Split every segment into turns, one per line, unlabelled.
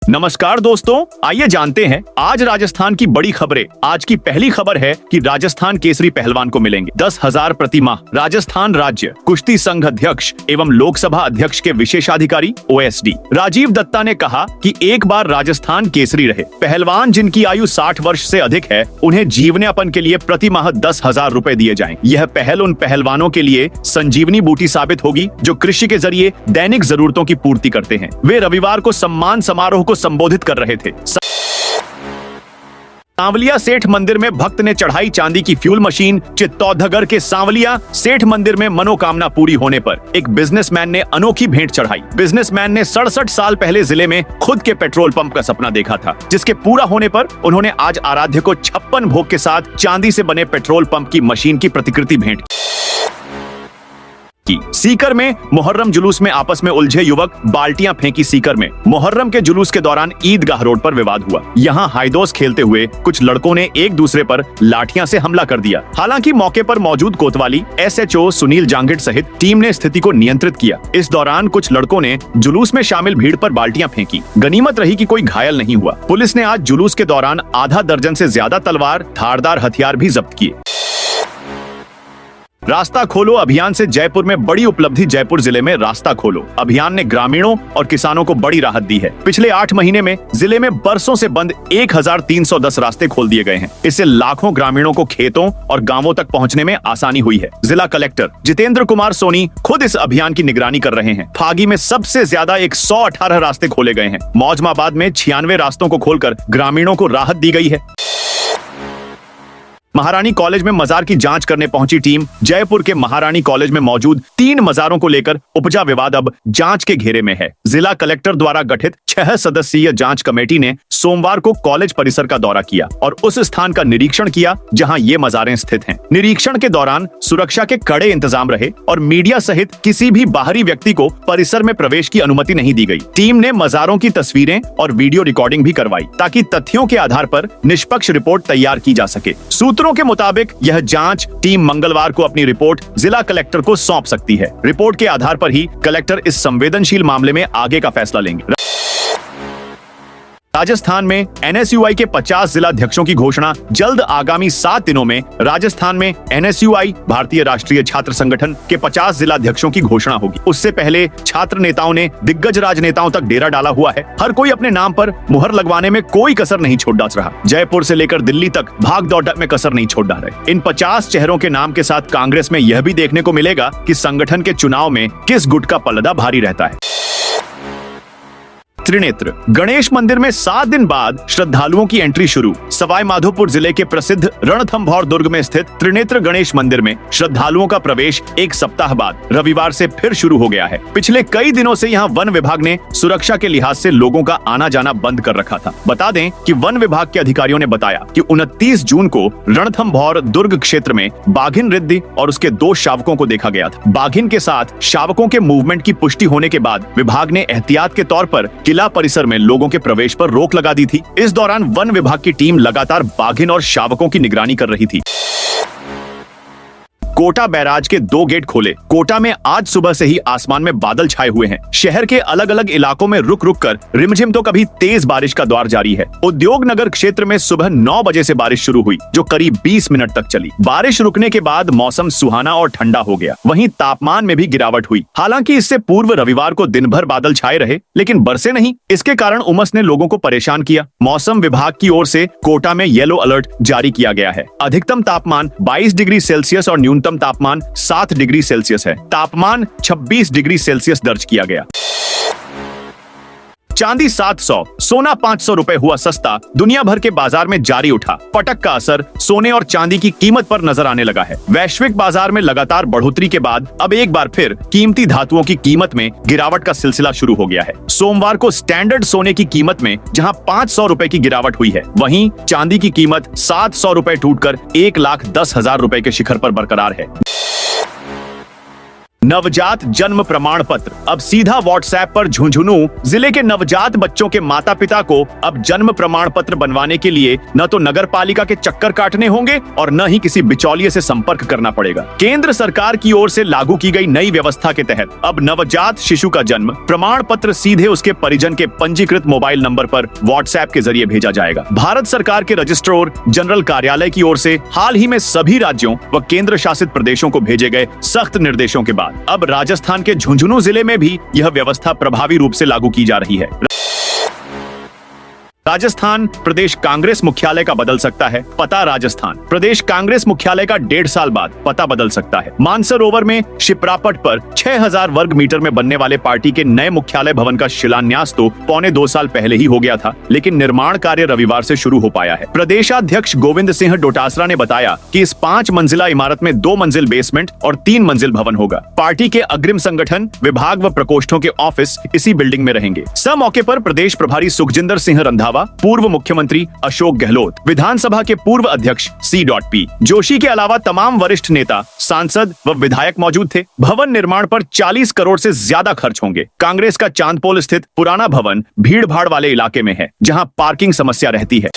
नमस्कार दोस्तों, आइए जानते हैं आज राजस्थान की बड़ी खबरें। आज की पहली खबर है कि राजस्थान केसरी पहलवान को मिलेंगे 10,000 प्रति माह। राजस्थान राज्य कुश्ती संघ अध्यक्ष एवं लोकसभा अध्यक्ष के विशेषाधिकारी OSD राजीव दत्ता ने कहा कि एक बार राजस्थान केसरी रहे पहलवान जिनकी आयु 60 वर्ष से अधिक है, उन्हें जीवनयापन के लिए प्रति माह 10,000 रुपए दिए जाएं। यह पहल उन पहलवानों के लिए संजीवनी बूटी साबित होगी जो कृषि के जरिए दैनिक जरूरतों की पूर्ति करते हैं। वे रविवार को सम्मान समारोह को संबोधित कर रहे थे। सांवलिया सेठ मंदिर में भक्त ने चढ़ाई चांदी की फ्यूल मशीन। चित्तौड़गढ़ के सांवलिया सेठ मंदिर में मनोकामना पूरी होने पर एक बिजनेसमैन ने अनोखी भेंट चढ़ाई। बिजनेसमैन ने 67 साल पहले जिले में खुद के पेट्रोल पंप का सपना देखा था, जिसके पूरा होने पर उन्होंने आज आराध्य को 56 भोग के साथ चांदी से बने पेट्रोल पंप की मशीन की प्रतिकृति भेंट की। सीकर में मुहर्रम जुलूस में आपस में उलझे युवक, बाल्टियां फेंकी। सीकर में मुहर्रम के जुलूस के दौरान ईदगाह रोड पर विवाद हुआ। यहां हाइदोस खेलते हुए कुछ लड़कों ने एक दूसरे पर लाठियां से हमला कर दिया। हालांकि मौके पर मौजूद कोतवाली SHO सुनील जांगिड़ सहित टीम ने स्थिति को नियंत्रित किया। इस दौरान कुछ लड़कों ने जुलूस में शामिल भीड़ पर बाल्टियां फेंकी। गनीमत रही कि कोई घायल नहीं हुआ। पुलिस ने आज जुलूस के दौरान आधा दर्जन से ज्यादा तलवार, धारदार हथियार भी जब्त किए। रास्ता खोलो अभियान से जयपुर में बड़ी उपलब्धि। जयपुर जिले में रास्ता खोलो अभियान ने ग्रामीणों और किसानों को बड़ी राहत दी है। पिछले 8 महीने में जिले में बरसों से बंद 1310 रास्ते खोल दिए गए हैं। इससे लाखों ग्रामीणों को खेतों और गांवों तक पहुंचने में आसानी हुई है। जिला कलेक्टर जितेंद्र कुमार सोनी खुद इस अभियान की निगरानी कर रहे हैं। फागी में सबसे ज्यादा 118 रास्ते खोले गए हैं। मौजमाबाद में 96 रास्तों को खोलकर ग्रामीणों को राहत दी गई है। महारानी कॉलेज में मजार की जांच करने पहुंची टीम। जयपुर के महारानी कॉलेज में मौजूद 3 मजारों को लेकर उपजा विवाद अब जांच के घेरे में है। जिला कलेक्टर द्वारा गठित 6 सदस्यीय जांच कमेटी ने सोमवार को कॉलेज परिसर का दौरा किया और उस स्थान का निरीक्षण किया जहां ये मजारें स्थित हैं। निरीक्षण के दौरान सुरक्षा के कड़े इंतजाम रहे और मीडिया सहित किसी भी बाहरी व्यक्ति को परिसर में प्रवेश की अनुमति नहीं दी गई। टीम ने मजारों की तस्वीरें और वीडियो रिकॉर्डिंग भी करवाई ताकि तथ्यों के आधार पर निष्पक्ष रिपोर्ट तैयार की जा सके। सूत्रों के मुताबिक यह जांच टीम मंगलवार को अपनी रिपोर्ट जिला कलेक्टर को सौंप सकती है। रिपोर्ट के आधार पर ही कलेक्टर इस संवेदनशील मामले में आगे का फैसला लेंगे। राजस्थान में NSUI के 50 जिलाध्यक्षों की घोषणा जल्द। आगामी 7 दिनों में राजस्थान में NSUI भारतीय राष्ट्रीय छात्र संगठन के 50 जिलाध्यक्षों की घोषणा होगी। उससे पहले छात्र नेताओं ने दिग्गज राजनेताओं तक डेरा डाला हुआ है। हर कोई अपने नाम पर मुहर लगवाने में कोई कसर नहीं छोड़ डाल रहा। जयपुर से लेकर दिल्ली तक भाग दौड़ में कसर नहीं छोड़ डाल रहे। इन 50 चेहरों के नाम के साथ कांग्रेस में यह भी देखने को मिलेगा कि संगठन के चुनाव में किस गुट का पलड़ा भारी रहता है। त्रिनेत्र गणेश मंदिर में 7 दिन बाद श्रद्धालुओं की एंट्री शुरू। सवाई माधोपुर जिले के प्रसिद्ध रणथंभौर दुर्ग में स्थित त्रिनेत्र गणेश मंदिर में श्रद्धालुओं का प्रवेश एक सप्ताह बाद रविवार से फिर शुरू हो गया है। पिछले कई दिनों से यहां वन विभाग ने सुरक्षा के लिहाज से लोगों का आना जाना बंद कर रखा था। बता दें कि वन विभाग के अधिकारियों ने बताया कि 29 जून को रणथंभौर दुर्ग क्षेत्र में बाघिन रिद्धि और उसके 2 शावकों को देखा गया था। बाघिन के साथ शावकों के मूवमेंट की पुष्टि होने के बाद विभाग ने एहतियात के तौर पर किला परिसर में लोगों के प्रवेश पर रोक लगा दी थी। इस दौरान वन विभाग की टीम लगातार बाघिन और शावकों की निगरानी कर रही थी। कोटा बैराज के 2 गेट खोले। कोटा में आज सुबह से ही आसमान में बादल छाए हुए हैं। शहर के अलग अलग इलाकों में रुक रुक कर रिमझिम तो कभी तेज बारिश का दौर जारी है। उद्योग नगर क्षेत्र में सुबह 9 बजे से बारिश शुरू हुई जो करीब 20 मिनट तक चली। बारिश रुकने के बाद मौसम सुहाना और ठंडा हो गया। वहीं तापमान में भी गिरावट हुई। हालांकि इससे पूर्व रविवार को दिन भर बादल छाए रहे लेकिन बरसे नहीं। इसके कारण उमस ने लोगों को परेशान किया। मौसम विभाग की ओर से कोटा में येलो अलर्ट जारी किया गया है। अधिकतम तापमान 22 डिग्री सेल्सियस और न्यूनतम तापमान 7 डिग्री सेल्सियस है। तापमान 26 डिग्री सेल्सियस दर्ज किया गया। चांदी 700, सोना 500 रुपए हुआ सस्ता। दुनिया भर के बाजार में जारी उठा पटक का असर सोने और चांदी की कीमत पर नजर आने लगा है। वैश्विक बाजार में लगातार बढ़ोतरी के बाद अब एक बार फिर कीमती धातुओं की कीमत में गिरावट का सिलसिला शुरू हो गया है। सोमवार को स्टैंडर्ड सोने की कीमत में जहां 500 रुपए की गिरावट हुई है, वहीं चांदी की कीमत 700 रुपए टूटकर 1,10,000 रुपए के शिखर पर बरकरार है। नवजात जन्म प्रमाण पत्र। अब सीधा व्हाट्सएप पर झुंझुनू जिले के नवजात बच्चों के माता पिता को अब जन्म प्रमाण पत्र बनवाने के लिए न तो नगर पालिका के चक्कर काटने होंगे और न ही किसी बिचौलिए से संपर्क करना पड़ेगा। केंद्र सरकार की ओर से लागू की गई नई व्यवस्था के तहत अब नवजात शिशु का जन्म प्रमाण पत्र सीधे उसके परिजन के पंजीकृत मोबाइल नंबर पर व्हाट्सएप के जरिए भेजा जाएगा। भारत सरकार के रजिस्ट्रार जनरल कार्यालय की ओर से हाल ही में सभी राज्यों व केंद्र शासित प्रदेशों को भेजे गए सख्त निर्देशों के बाद अब राजस्थान के झुंझुनू जिले में भी यह व्यवस्था प्रभावी रूप से लागू की जा रही है। राजस्थान प्रदेश कांग्रेस मुख्यालय का बदल सकता है पता। राजस्थान प्रदेश कांग्रेस मुख्यालय का 1.5 साल बाद पता बदल सकता है। मानसरोवर में शिप्रापट पर 6000 वर्ग मीटर में बनने वाले पार्टी के नए मुख्यालय भवन का शिलान्यास तो 1.25 साल पहले ही हो गया था, लेकिन निर्माण कार्य रविवार से शुरू हो पाया है। प्रदेशाध्यक्ष गोविंद सिंह डोटासरा ने बताया कि इस 5 मंजिला इमारत में 2 मंजिल बेसमेंट और 3 मंजिल भवन होगा। पार्टी के अग्रिम संगठन विभाग व प्रकोष्ठों के ऑफिस इसी बिल्डिंग में रहेंगे। इस मौके पर प्रदेश प्रभारी सुखजिंदर सिंह रंधावा, पूर्व मुख्यमंत्री अशोक गहलोत, विधानसभा के पूर्व अध्यक्ष C.P. जोशी के अलावा तमाम वरिष्ठ नेता, सांसद व विधायक मौजूद थे। भवन निर्माण पर 40 करोड़ से ज्यादा खर्च होंगे। कांग्रेस का चांदपोल स्थित पुराना भवन भीड़ भाड़ वाले इलाके में है, जहां पार्किंग समस्या रहती है।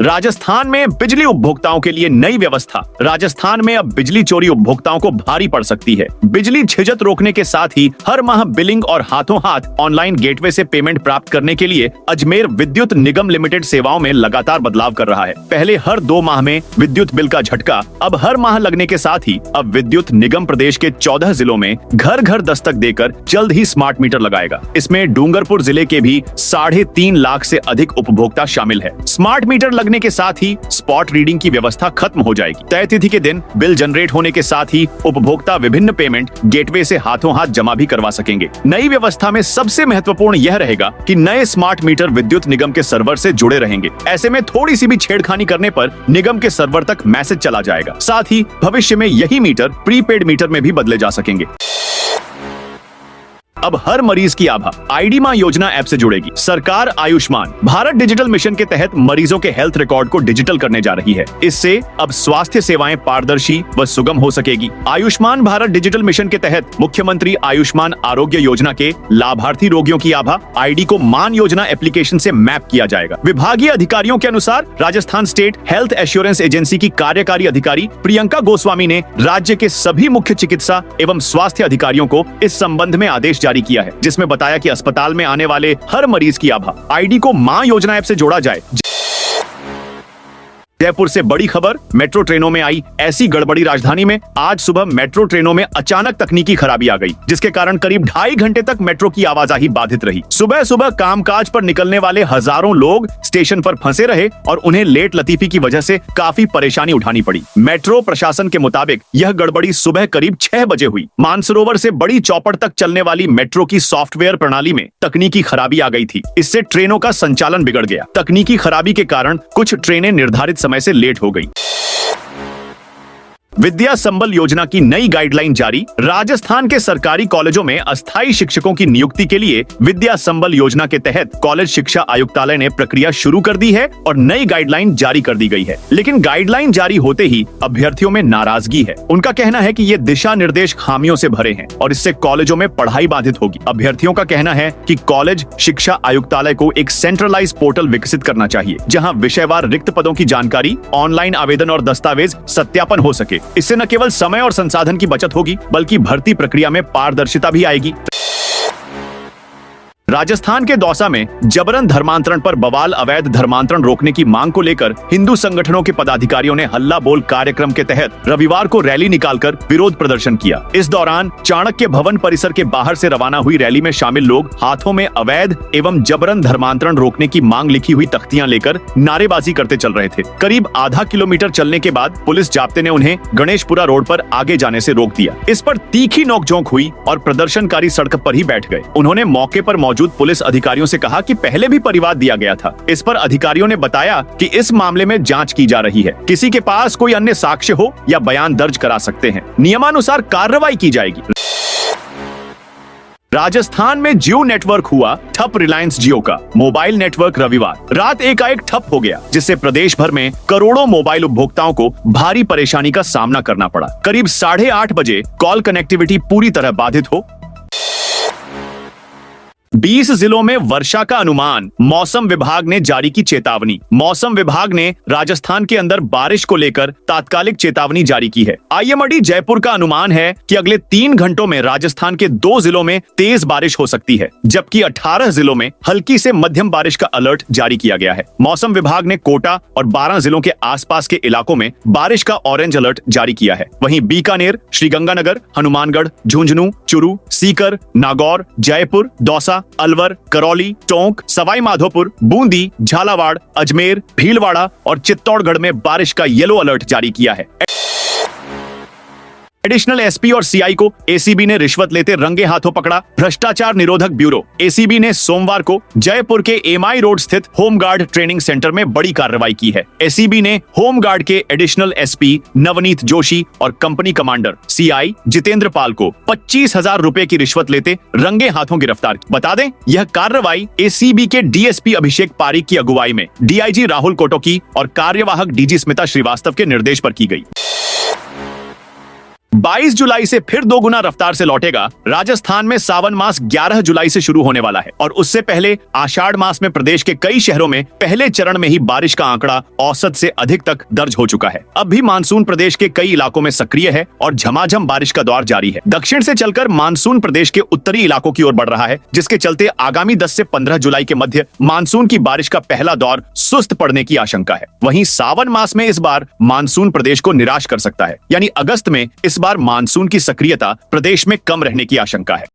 राजस्थान में बिजली उपभोक्ताओं के लिए नई व्यवस्था। राजस्थान में अब बिजली चोरी उपभोक्ताओं को भारी पड़ सकती है। बिजली झिझक रोकने के साथ ही हर माह बिलिंग और हाथों हाथ ऑनलाइन गेटवे से पेमेंट प्राप्त करने के लिए अजमेर विद्युत निगम लिमिटेड सेवाओं में लगातार बदलाव कर रहा है। पहले हर 2 माह में विद्युत बिल का झटका अब हर माह लगने के साथ ही अब विद्युत निगम प्रदेश के 14 जिलों में घर घर दस्तक देकर जल्द ही स्मार्ट मीटर लगाएगा। इसमें डूंगरपुर जिले के भी 3.5 लाख से अधिक उपभोक्ता शामिल है। स्मार्ट मीटर लगने के साथ ही स्पॉट रीडिंग की व्यवस्था खत्म हो जाएगी। तय तिथि के दिन बिल जनरेट होने के साथ ही उपभोक्ता विभिन्न पेमेंट गेटवे से हाथों हाथ जमा भी करवा सकेंगे। नई व्यवस्था में सबसे महत्वपूर्ण यह रहेगा कि नए स्मार्ट मीटर विद्युत निगम के सर्वर से जुड़े रहेंगे। ऐसे में थोड़ी सी भी छेड़खानी करने पर निगम के सर्वर तक मैसेज चला जाएगा। साथ ही भविष्य में यही मीटर प्रीपेड मीटर में भी बदले जा सकेंगे। अब हर मरीज की आभा आईडी मां योजना ऐप से जुड़ेगी। सरकार आयुष्मान भारत डिजिटल मिशन के तहत मरीजों के हेल्थ रिकॉर्ड को डिजिटल करने जा रही है। इससे अब स्वास्थ्य सेवाएं पारदर्शी व सुगम हो सकेगी। आयुष्मान भारत डिजिटल मिशन के तहत मुख्यमंत्री आयुष्मान आरोग्य योजना के लाभार्थी रोगियों की आभा आईडी को मान योजना एप्लीकेशन से मैप किया जाएगा। विभागीय अधिकारियों के अनुसार Rajasthan state health assurance agency की कार्यकारी अधिकारी प्रियंका गोस्वामी ने राज्य के सभी मुख्य चिकित्सा एवं स्वास्थ्य अधिकारियों को इस संबंध में आदेश जारी किया है, जिसमें बताया कि अस्पताल में आने वाले हर मरीज की आभा आईडी को मां योजना ऐप से जोड़ा जाए। जयपुर से बड़ी खबर, मेट्रो ट्रेनों में आई ऐसी गड़बड़ी। राजधानी में आज सुबह मेट्रो ट्रेनों में अचानक तकनीकी खराबी आ गई, जिसके कारण करीब 2.5 घंटे तक मेट्रो की आवाजाही बाधित रही। सुबह सुबह कामकाज पर निकलने वाले हजारों लोग स्टेशन पर फंसे रहे और उन्हें लेट लतीफी की वजह से काफी परेशानी उठानी पड़ी। मेट्रो प्रशासन के मुताबिक यह गड़बड़ी सुबह करीब 6 बजे हुई। मानसरोवर से बड़ी चौपड़ तक चलने वाली मेट्रो की सॉफ्टवेयर प्रणाली में तकनीकी खराबी आ गई थी। इससे ट्रेनों का संचालन बिगड़ गया। तकनीकी खराबी के कारण कुछ ट्रेनें निर्धारित समय से लेट हो गई। विद्या संबल योजना की नई गाइडलाइन जारी। राजस्थान के सरकारी कॉलेजों में अस्थायी शिक्षकों की नियुक्ति के लिए विद्या संबल योजना के तहत कॉलेज शिक्षा आयुक्तालय ने प्रक्रिया शुरू कर दी है और नई गाइडलाइन जारी कर दी गई है। लेकिन गाइडलाइन जारी होते ही अभ्यर्थियों में नाराजगी है। उनका कहना है कि ये दिशा निर्देश खामियों से भरे हैं और इससे कॉलेजों में पढ़ाई बाधित होगी। अभ्यर्थियों का कहना है कि कॉलेज शिक्षा आयुक्तालय को एक सेंट्रलाइज पोर्टल विकसित करना चाहिए, जहाँ विषयवार रिक्त पदों की जानकारी, ऑनलाइन आवेदन और दस्तावेज सत्यापन हो सके। इससे न केवल समय और संसाधन की बचत होगी, बल्कि भर्ती प्रक्रिया में पारदर्शिता भी आएगी। राजस्थान के दौसा में जबरन धर्मांतरण पर बवाल। अवैध धर्मांतरण रोकने की मांग को लेकर हिंदू संगठनों के पदाधिकारियों ने हल्ला बोल कार्यक्रम के तहत रविवार को रैली निकालकर विरोध प्रदर्शन किया। इस दौरान चाणक्य भवन परिसर के बाहर से रवाना हुई रैली में शामिल लोग हाथों में अवैध एवं जबरन धर्मांतरण रोकने की मांग लिखी हुई तख्तियां लेकर नारेबाजी करते चल रहे थे। करीब आधा किलोमीटर चलने के बाद पुलिस जाब्ते ने उन्हें गणेशपुरा रोड पर आगे जाने से रोक दिया। इस पर तीखी नोकझोंक हुई और प्रदर्शनकारी सड़क पर ही बैठ गए। उन्होंने मौके पर मौजूद पुलिस अधिकारियों से कहा कि पहले भी परिवाद दिया गया था। इस पर अधिकारियों ने बताया कि इस मामले में जांच की जा रही है। किसी के पास कोई अन्य साक्ष्य हो या बयान दर्ज करा सकते हैं। नियमानुसार कार्रवाई की जाएगी। राजस्थान में जियो नेटवर्क हुआ ठप। रिलायंस जियो का मोबाइल नेटवर्क रविवार रात एकाएक ठप हो गया, जिससे प्रदेश भर में करोड़ों मोबाइल उपभोक्ताओं को भारी परेशानी का सामना करना पड़ा। करीब 8:30 बजे कॉल कनेक्टिविटी पूरी तरह बाधित हो। 20 जिलों में वर्षा का अनुमान, मौसम विभाग ने जारी की चेतावनी। मौसम विभाग ने राजस्थान के अंदर बारिश को लेकर तात्कालिक चेतावनी जारी की है। आईएमडी जयपुर का अनुमान है कि अगले 3 घंटों में राजस्थान के 2 जिलों में तेज बारिश हो सकती है, जबकि 18 जिलों में हल्की से मध्यम बारिश का अलर्ट जारी किया गया है। मौसम विभाग ने कोटा और 12 जिलों के आसपास के इलाकों में बारिश का ऑरेंज अलर्ट जारी किया है। वहीं बीकानेर, श्रीगंगानगर, हनुमानगढ़, झुंझुनू, चुरू, सीकर, नागौर, जयपुर, दौसा, अलवर, करौली, टोंक, सवाई माधोपुर, बूंदी, झालावाड़, अजमेर, भीलवाड़ा और चित्तौड़गढ़ में बारिश का येलो अलर्ट जारी किया है। एडिशनल एसपी और सीआई को एसीबी ने रिश्वत लेते रंगे हाथों पकड़ा। भ्रष्टाचार निरोधक ब्यूरो एसीबी ने सोमवार को जयपुर के एमआई रोड स्थित होमगार्ड ट्रेनिंग सेंटर में बड़ी कार्रवाई की है। एसीबी ने होमगार्ड के एडिशनल एसपी नवनीत जोशी और कंपनी कमांडर सीआई जितेंद्र पाल को 25,000 रुपए की रिश्वत लेते रंगे हाथों गिरफ्तार किया। बता दें, यह कार्रवाई एसीबी के डीएसपी अभिषेक पारीक की अगुवाई में डीआईजी राहुल कोटोकी और कार्यवाहक डीजी स्मिता श्रीवास्तव के निर्देश पर की गई। 22 जुलाई से फिर 2 गुना रफ्तार से लौटेगा। राजस्थान में सावन मास 11 जुलाई से शुरू होने वाला है और उससे पहले आषाढ़ मास में प्रदेश के कई शहरों में पहले चरण में ही बारिश का आंकड़ा औसत से अधिक तक दर्ज हो चुका है। अब भी मानसून प्रदेश के कई इलाकों में सक्रिय है और झमाझम बारिश का दौर जारी है। दक्षिण से चलकर मानसून प्रदेश के उत्तरी इलाकों की ओर बढ़ रहा है, जिसके चलते आगामी 10 से 15 जुलाई के मध्य मानसून की बारिश का पहला दौर सुस्त पड़ने की आशंका है। वहीं सावन मास में इस बार मानसून प्रदेश को निराश कर सकता है, यानी अगस्त में इस बार मानसून की सक्रियता प्रदेश में कम रहने की आशंका है।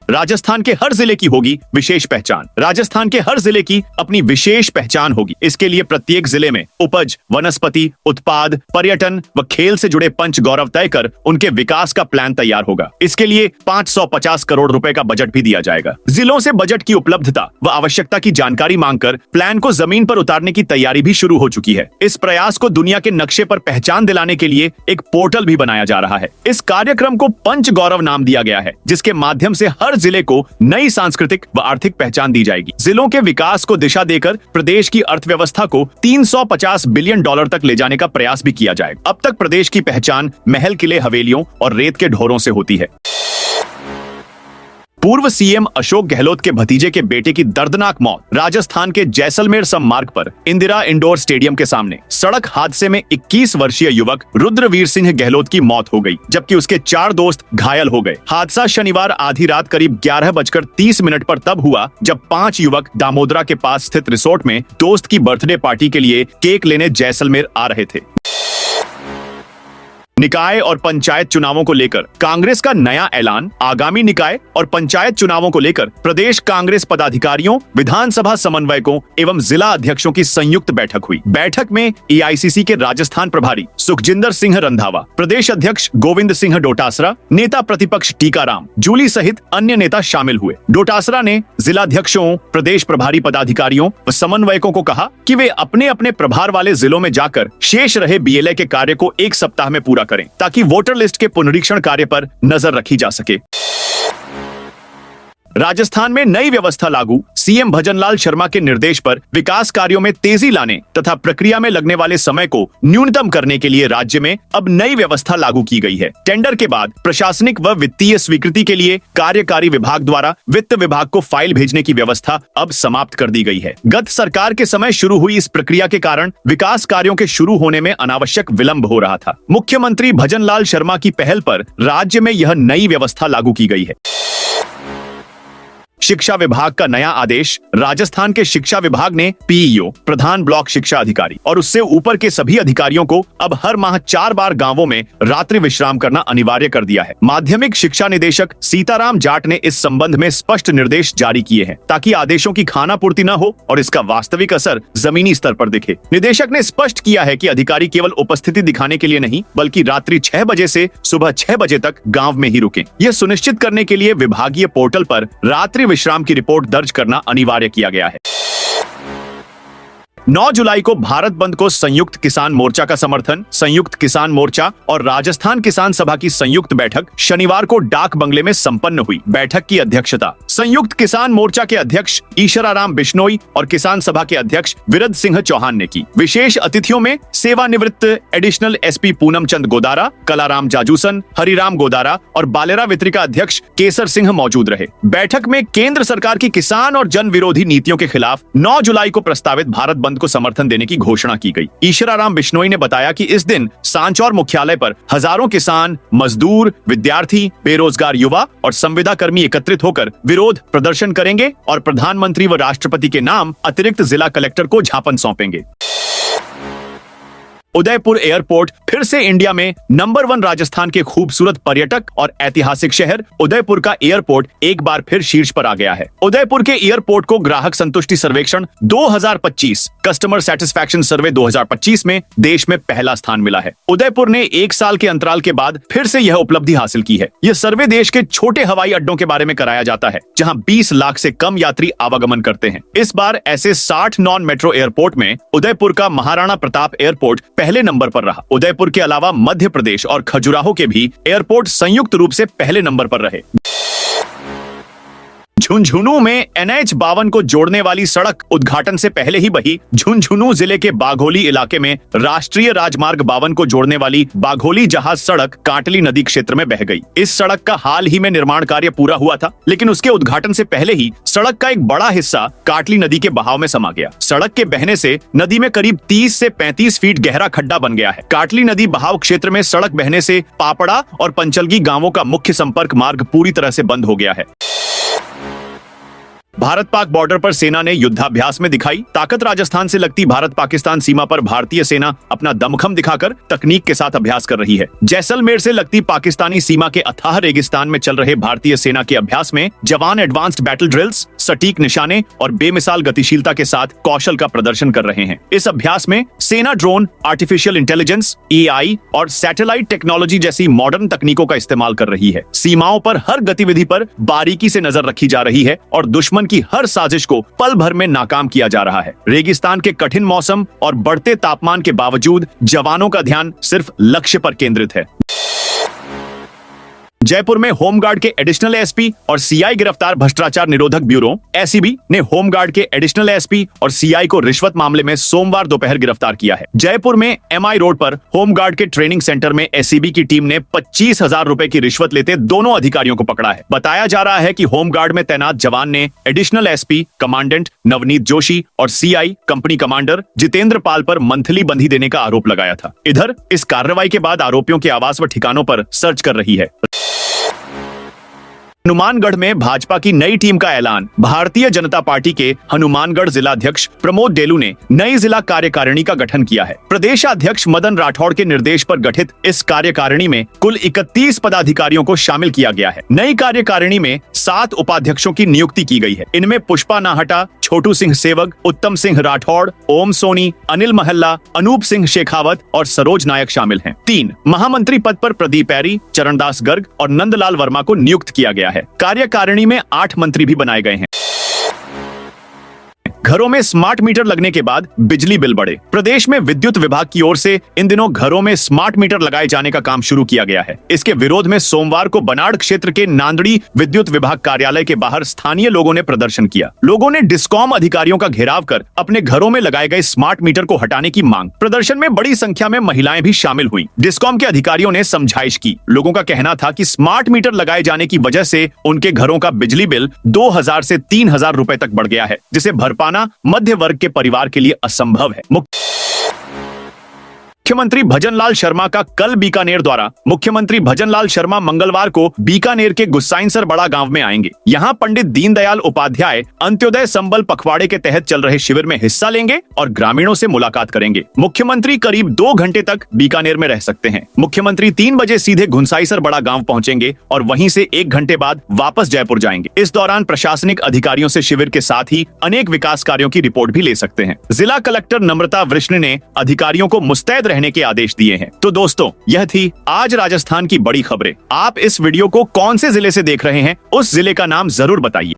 राजस्थान के हर जिले की होगी विशेष पहचान। राजस्थान के हर जिले की अपनी विशेष पहचान होगी। इसके लिए प्रत्येक जिले में उपज, वनस्पति, उत्पाद, पर्यटन व खेल से जुड़े पंच गौरव तय कर उनके विकास का प्लान तैयार होगा। इसके लिए 550 करोड़ रुपए का बजट भी दिया जाएगा। जिलों से बजट की उपलब्धता व आवश्यकता की जानकारी मांगकर प्लान को जमीन पर उतारने की तैयारी भी शुरू हो चुकी है। इस प्रयास को दुनिया के नक्शे पर पहचान दिलाने के लिए एक पोर्टल भी बनाया जा रहा है। इस कार्यक्रम को पंच गौरव नाम दिया गया है, जिसके माध्यम से हर जिले को नई सांस्कृतिक व आर्थिक पहचान दी जाएगी। जिलों के विकास को दिशा देकर प्रदेश की अर्थव्यवस्था को 350 बिलियन डॉलर तक ले जाने का प्रयास भी किया जाएगा। अब तक प्रदेश की पहचान महल, किले, हवेलियों और रेत के ढोरों से होती है। पूर्व सीएम अशोक गहलोत के भतीजे के बेटे की दर्दनाक मौत। राजस्थान के जैसलमेर सममार्ग पर इंदिरा इंडोर स्टेडियम के सामने सड़क हादसे में 21 वर्षीय युवक रुद्रवीर सिंह गहलोत की मौत हो गई, जबकि उसके 4 दोस्त घायल हो गए। हादसा शनिवार आधी रात करीब 11:30 पर तब हुआ जब 5 युवक दामोदरा के पास स्थित रिसोर्ट में दोस्त की बर्थडे पार्टी के लिए केक लेने जैसलमेर आ रहे थे। निकाय और पंचायत चुनावों को लेकर कांग्रेस का नया ऐलान। आगामी निकाय और पंचायत चुनावों को लेकर प्रदेश कांग्रेस पदाधिकारियों, विधानसभा समन्वयकों एवं जिला अध्यक्षों की संयुक्त बैठक हुई। बैठक में एआईसीसी के राजस्थान प्रभारी सुखजिंदर सिंह रंधावा, प्रदेश अध्यक्ष गोविंद सिंह डोटासरा, नेता प्रतिपक्ष टीकाराम जूली सहित अन्य नेता शामिल हुए। डोटासरा ने जिलाध्यक्षों, प्रदेश प्रभारी पदाधिकारियों व समन्वयकों को कहा कि वे अपने अपने प्रभार वाले जिलों में जाकर शेष रहे बीएलए के कार्य को 1 सप्ताह में पूरा करें, ताकि वोटर लिस्ट के पुनरीक्षण कार्य पर नजर रखी जा सके। राजस्थान में नई व्यवस्था लागू। सीएम भजनलाल शर्मा के निर्देश पर विकास कार्यों में तेजी लाने तथा प्रक्रिया में लगने वाले समय को न्यूनतम करने के लिए राज्य में अब नई व्यवस्था लागू की गई है। टेंडर के बाद प्रशासनिक व वित्तीय स्वीकृति के लिए कार्यकारी विभाग द्वारा वित्त विभाग को फाइल भेजने की व्यवस्था अब समाप्त कर दी गई है। गत सरकार के समय शुरू हुई इस प्रक्रिया के कारण विकास कार्यों के शुरू होने में अनावश्यक विलंब हो रहा था। मुख्यमंत्री भजनलाल शर्मा की पहल पर राज्य में यह नई व्यवस्था लागू की गई है। शिक्षा विभाग का नया आदेश। राजस्थान के शिक्षा विभाग ने पीईओ, प्रधान ब्लॉक शिक्षा अधिकारी और उससे ऊपर के सभी अधिकारियों को अब हर माह 4 बार गांवों में रात्रि विश्राम करना अनिवार्य कर दिया है। माध्यमिक शिक्षा निदेशक सीताराम जाट ने इस संबंध में स्पष्ट निर्देश जारी किए हैं, ताकि आदेशों की खानापूर्ति न हो और इसका वास्तविक असर जमीनी स्तर पर दिखे। निदेशक ने स्पष्ट किया है कि अधिकारी केवल उपस्थिति दिखाने के लिए नहीं, बल्कि रात्रि 6 बजे से सुबह 6 बजे तक गाँव में ही रुकें। यह सुनिश्चित करने के लिए विभागीय पोर्टल पर रात्रि विश्राम की रिपोर्ट दर्ज करना अनिवार्य किया गया है। 9 जुलाई को भारत बंद को संयुक्त किसान मोर्चा का समर्थन। संयुक्त किसान मोर्चा और राजस्थान किसान सभा की संयुक्त बैठक शनिवार को डाक बंगले में संपन्न हुई। बैठक की अध्यक्षता संयुक्त किसान मोर्चा के अध्यक्ष ईशराराम बिश्नोई और किसान सभा के अध्यक्ष विरद सिंह चौहान ने की। विशेष अतिथियों में सेवानिवृत्त एडिशनल एसपी पूनम चंद गोदारा, कलाराम जाजूसन, हरिराम गोदारा और बालेरा वित्रिका अध्यक्ष केसर सिंह मौजूद रहे। बैठक में केंद्र सरकार की किसान और जन विरोधी नीतियों के खिलाफ 9 जुलाई को प्रस्तावित भारत बंद को समर्थन देने की घोषणा की गई। ईशराराम बिश्नोई ने बताया कि इस दिन सांचौर मुख्यालय पर हजारों किसान, मजदूर, विद्यार्थी, बेरोजगार युवा और संविदा कर्मी एकत्रित होकर विरोध प्रदर्शन करेंगे और प्रधानमंत्री व राष्ट्रपति के नाम अतिरिक्त जिला कलेक्टर को ज्ञापन सौंपेंगे। उदयपुर एयरपोर्ट फिर से इंडिया में नंबर 1 राजस्थान के खूबसूरत पर्यटक और ऐतिहासिक शहर उदयपुर का एयरपोर्ट एक बार फिर शीर्ष पर आ गया है। उदयपुर के एयरपोर्ट को ग्राहक संतुष्टि सर्वेक्षण 2025 कस्टमर सेटिस्फैक्शन सर्वे 2025 में देश में पहला स्थान मिला है। उदयपुर ने 1 साल के अंतराल के बाद फिर से यह उपलब्धि हासिल की है। यह सर्वे देश के छोटे हवाई अड्डों के बारे में कराया जाता है, जहां 20 लाख से कम यात्री आवागमन करते हैं। इस बार ऐसे 60 नॉन मेट्रो एयरपोर्ट में उदयपुर का महाराणा प्रताप एयरपोर्ट पहले नंबर पर रहा। उदयपुर के अलावा मध्य प्रदेश और खजुराहो के भी एयरपोर्ट संयुक्त रूप से पहले नंबर पर रहे। झुंझुनू में NH-52 को जोड़ने वाली सड़क उद्घाटन से पहले ही बही। झुंझुनू जिले के बाघोली इलाके में राष्ट्रीय राजमार्ग 52 को जोड़ने वाली बाघोली जहाज सड़क काटली नदी क्षेत्र में बह गई। इस सड़क का हाल ही में निर्माण कार्य पूरा हुआ था, लेकिन उसके उद्घाटन से पहले ही सड़क का एक बड़ा हिस्सा काटली नदी के बहाव में समा गया। सड़क के बहने से नदी में करीब 30 से 35 फीट गहरा खड्डा बन गया है। काटली नदी बहाव क्षेत्र में सड़क बहने से पापड़ा और पंचलगी गांवों का मुख्य संपर्क मार्ग पूरी तरह से बंद हो गया है। भारत पाक बॉर्डर पर सेना ने युद्धाभ्यास में दिखाई ताकत। राजस्थान से लगती भारत पाकिस्तान सीमा पर भारतीय सेना अपना दमखम दिखाकर तकनीक के साथ अभ्यास कर रही है। जैसलमेर से लगती पाकिस्तानी सीमा के अथाह रेगिस्तान में चल रहे भारतीय सेना के अभ्यास में जवान एडवांस्ड बैटल ड्रिल्स, सटीक निशाने और बेमिसाल गतिशीलता के साथ कौशल का प्रदर्शन कर रहे हैं। इस अभ्यास में सेना ड्रोन, आर्टिफिशियल इंटेलिजेंस, AI और सैटेलाइट टेक्नोलॉजी जैसी मॉडर्न तकनीकों का इस्तेमाल कर रही है। सीमाओं पर हर गतिविधि पर बारीकी से नजर रखी जा रही है और दुश्मन की हर साजिश को पल भर में नाकाम किया जा रहा है। रेगिस्तान के कठिन मौसम और बढ़ते तापमान के बावजूद जवानों का ध्यान सिर्फ लक्ष्य पर केंद्रित है। जयपुर में होमगार्ड के एडिशनल एसपी और CI गिरफ्तार। भ्रष्टाचार निरोधक ब्यूरो SEB ने होमगार्ड के एडिशनल एसपी और CI को रिश्वत मामले में सोमवार दोपहर गिरफ्तार किया है। जयपुर में MI रोड पर होमगार्ड के ट्रेनिंग सेंटर में SEB की टीम ने 25,000 रुपए की रिश्वत लेते दोनों अधिकारियों को पकड़ा है। बताया जा रहा है कि होमगार्ड में तैनात जवान ने additional SP commandant Navneet Joshi और CI कंपनी कमांडर जितेंद्र पाल पर मंथली बंधी देने का आरोप लगाया था। इधर इस कार्रवाई के बाद आरोपियों के आवास व ठिकानों पर सर्च कर रही है। हनुमानगढ़ में भाजपा की नई टीम का ऐलान। भारतीय जनता पार्टी के हनुमानगढ़ जिलाध्यक्ष प्रमोद डेलू ने नई जिला कार्यकारिणी का गठन किया है। प्रदेशाध्यक्ष मदन राठौड़ के निर्देश पर गठित इस कार्यकारिणी में कुल 31 पदाधिकारियों को शामिल किया गया है। नई कार्यकारिणी में 7 उपाध्यक्षों की नियुक्ति की गई है। इनमें पुष्पा नाहटा, छोटू सिंह सेवग, उत्तम सिंह राठौड़, ओम सोनी, अनिल महल्ला, अनूप सिंह शेखावत और सरोज नायक शामिल हैं। 3 महामंत्री पद पर प्रदीप ऐरी, चरणदास गर्ग और नंदलाल वर्मा को नियुक्त किया गया है। कार्यकारिणी में 8 मंत्री भी बनाए गए हैं। घरों में स्मार्ट मीटर लगने के बाद बिजली बिल बढ़े। प्रदेश में विद्युत विभाग की ओर से इन दिनों घरों में स्मार्ट मीटर लगाए जाने का काम शुरू किया गया है। इसके विरोध में सोमवार को बनाड़ क्षेत्र के नांदड़ी विद्युत विभाग कार्यालय के बाहर स्थानीय लोगों ने प्रदर्शन किया। लोगों ने डिस्कॉम अधिकारियों का घेराव कर अपने घरों में लगाए गए स्मार्ट मीटर को हटाने की मांग। प्रदर्शन में बड़ी संख्या में महिलाएं भी शामिल हुई। डिस्कॉम के अधिकारियों ने समझाइश की। लोगों का कहना था कि स्मार्ट मीटर लगाए जाने की वजह से उनके घरों का बिजली बिल 2,000 से 3,000 रुपए तक बढ़ गया है, जिसे भर पाना मध्य वर्ग के परिवार के लिए असंभव है। मुख्यमंत्री भजनलाल शर्मा का कल बीकानेर दौरा। मुख्यमंत्री भजनलाल शर्मा मंगलवार को बीकानेर के गुसाइनसर बड़ा गांव में आएंगे। यहां पंडित दीनदयाल उपाध्याय अंत्योदय संबल पखवाड़े के तहत चल रहे शिविर में हिस्सा लेंगे और ग्रामीणों से मुलाकात करेंगे। मुख्यमंत्री करीब 2 घंटे तक बीकानेर में रह सकते हैं। मुख्यमंत्री 3 बजे सीधे घुंसाईसर बड़ा गांव पहुंचेंगे और वहीं से 1 घंटे बाद वापस जयपुर जाएंगे। इस दौरान प्रशासनिक अधिकारियों से शिविर के साथ ही अनेक विकास कार्यों की रिपोर्ट भी ले सकते हैं। जिला कलेक्टर नम्रता वृष्ण ने अधिकारियों को मुस्तैद रहने के आदेश दिए हैं। तो दोस्तों, यह थी आज राजस्थान की बड़ी खबरें। आप इस वीडियो को कौन से जिले से देख रहे हैं, उस जिले का नाम जरूर बताइए।